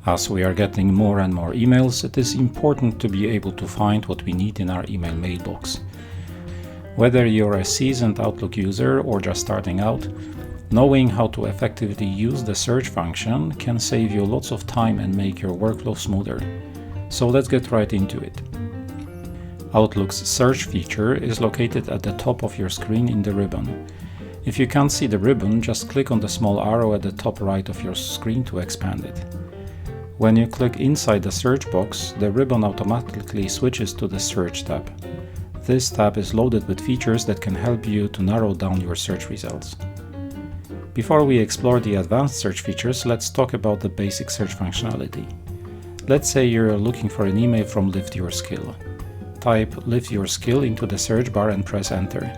As we are getting more and more emails, it is important to be able to find what we need in our email mailbox. Whether you're a seasoned Outlook user or just starting out, knowing how to effectively use the search function can save you lots of time and make your workflow smoother. So let's get right into it. Outlook's search feature is located at the top of your screen in the ribbon. If you can't see the ribbon, just click on the small arrow at the top right of your screen to expand it. When you click inside the search box, the ribbon automatically switches to the Search tab. This tab is loaded with features that can help you to narrow down your search results. Before we explore the advanced search features, let's talk about the basic search functionality. Let's say you're looking for an email from Lift Your Skill. Type Lift Your Skill into the search bar and press Enter.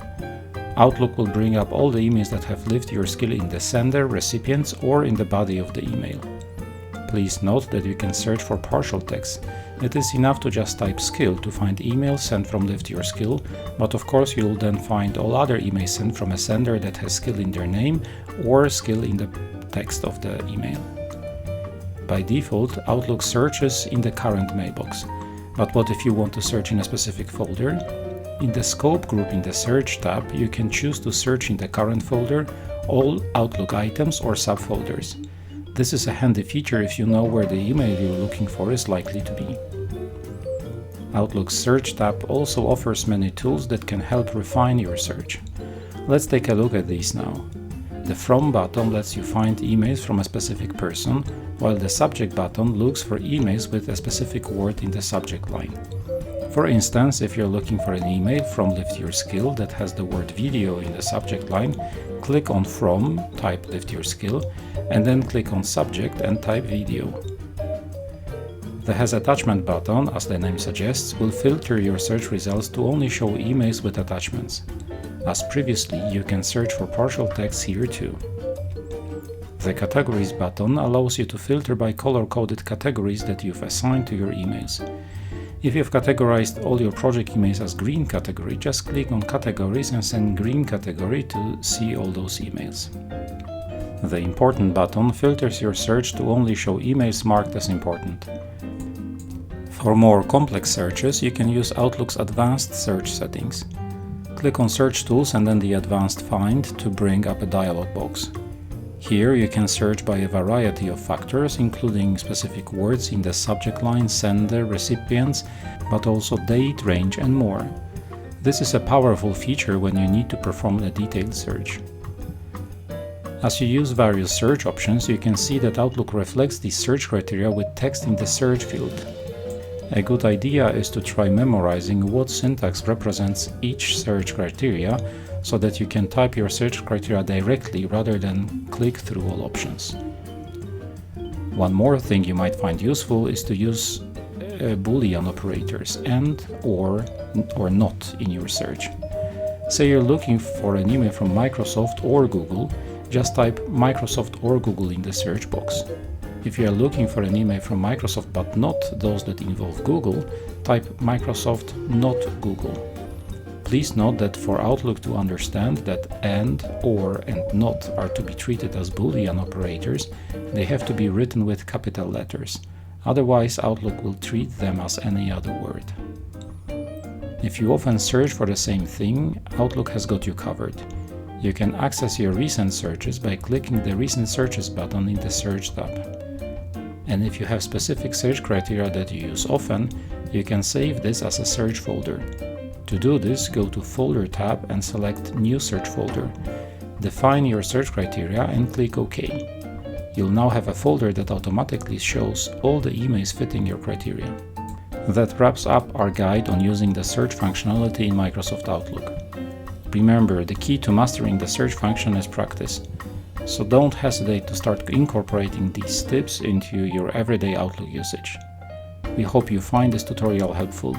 Outlook will bring up all the emails that have Lift Your Skill in the sender, recipients, or in the body of the email. Please note that you can search for partial text. It is enough to just type skill to find emails sent from Lift Your Skill, but of course you'll then find all other emails sent from a sender that has skill in their name or skill in the text of the email. By default, Outlook searches in the current mailbox. But what if you want to search in a specific folder? In the Scope group in the Search tab, you can choose to search in the current folder, all Outlook items or subfolders. This is a handy feature if you know where the email you're looking for is likely to be. Outlook's Search tab also offers many tools that can help refine your search. Let's take a look at these now. The From button lets you find emails from a specific person, while the Subject button looks for emails with a specific word in the subject line. For instance, if you're looking for an email from Lift Your Skill that has the word video in the subject line, click on From, type Lift Your Skill, and then click on Subject and type video. The Has Attachment button, as the name suggests, will filter your search results to only show emails with attachments. As previously, you can search for partial text here too. The Categories button allows you to filter by color-coded categories that you've assigned to your emails. If you've categorized all your project emails as green category, just click on Categories and send green category to see all those emails. The Important button filters your search to only show emails marked as important. For more complex searches, you can use Outlook's advanced search settings. Click on Search Tools and then the Advanced Find to bring up a dialog box. Here you can search by a variety of factors, including specific words in the subject line, sender, recipients, but also date, range, and more. This is a powerful feature when you need to perform a detailed search. As you use various search options, you can see that Outlook reflects these search criteria with text in the search field. A good idea is to try memorizing what syntax represents each search criteria, so that you can type your search criteria directly rather than click through all options. One more thing you might find useful is to use Boolean operators and or not in your search. Say you're looking for an email from Microsoft or Google, just type Microsoft or Google in the search box. If you are looking for an email from Microsoft but not those that involve Google, type Microsoft not Google. Please note that for Outlook to understand that and, or, and not are to be treated as Boolean operators, they have to be written with capital letters. Otherwise, Outlook will treat them as any other word. If you often search for the same thing, Outlook has got you covered. You can access your recent searches by clicking the Recent Searches button in the Search tab. And if you have specific search criteria that you use often, you can save this as a search folder. To do this, go to Folder tab and select New Search Folder. Define your search criteria and click OK. You'll now have a folder that automatically shows all the emails fitting your criteria. That wraps up our guide on using the search functionality in Microsoft Outlook. Remember, the key to mastering the search function is practice. So don't hesitate to start incorporating these tips into your everyday Outlook usage. We hope you find this tutorial helpful.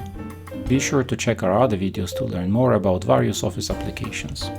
Be sure to check our other videos to learn more about various Office applications.